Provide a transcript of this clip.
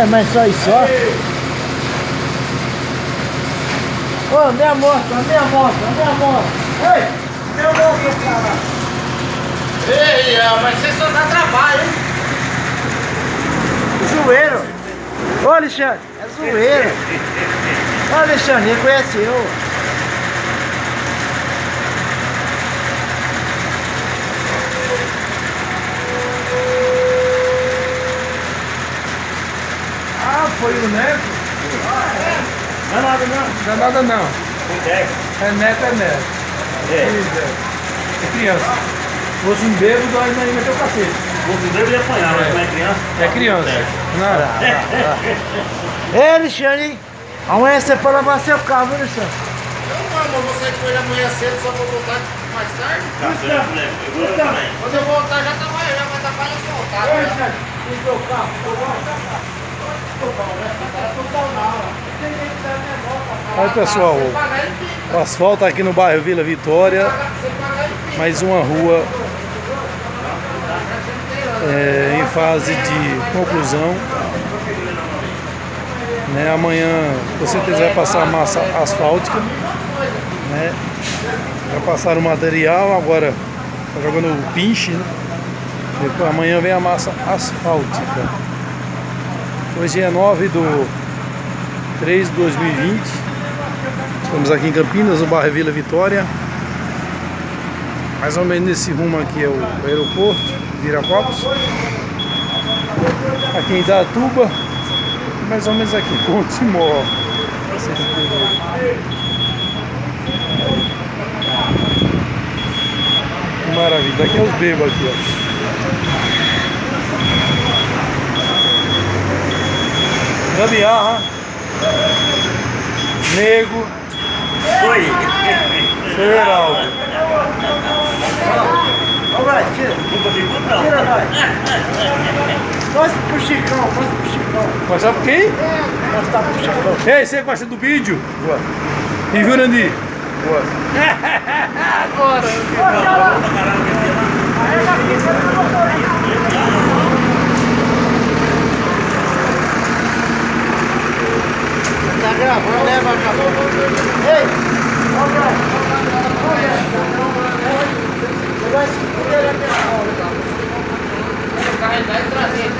Mas só isso, ó. Ô, minha moto. Ei, minha moto, cara. Ei, mas você só dá trabalho, hein? Zoeiro. Ô, Alexandre, é zoeiro. Ô, Alexandre, reconhece eu. Ah, foi o Neto? Não é nada não. Não é nada não. É neto, é neto. É criança. Se fosse um bêbado, nós não ia meter o cacete. Se fosse um bêbado ia apanhar, mas não é criança. É criança. Não. Ei, Alexandre, amanhã você pode lavar seu carro, viu, Alexandre? Eu vou sair com ele amanhã cedo, só vou voltar mais tarde. Quando eu voltar já vai dar pra eu voltar. Alexandre, o seu carro, Aí, pessoal, o asfalto aqui no bairro Vila Vitória, mais uma rua em fase de conclusão, né? Amanhã com certeza vai passar massa asfáltica, né? Já passaram o material, agora tá jogando o pinche, né? Depois, amanhã vem a massa asfáltica. Hoje é 9/3/2020. Estamos aqui em Campinas, no bairro Vila Vitória. Mais ou menos nesse rumo aqui é o aeroporto, Viracopos. Aqui em Itatuba, mais ou menos aqui, Ponte Timor. Que maravilha, daqui é os bebos aqui, ó. Gambiarra, Nego, Oi. Seu Heraldo. Ó, vai, tira. Nunca vi muito não. Tira, vai. Mostra pro Chicão. Mostrar pra quem? Mostra pro Chicão. Ei, você gosta do vídeo? Boa. E Jurandir? Boa. Agora! Tá gravando, leva, acabou. Ei, olha. Você vai se fuder na minha mão, tá? Carregar e trazer.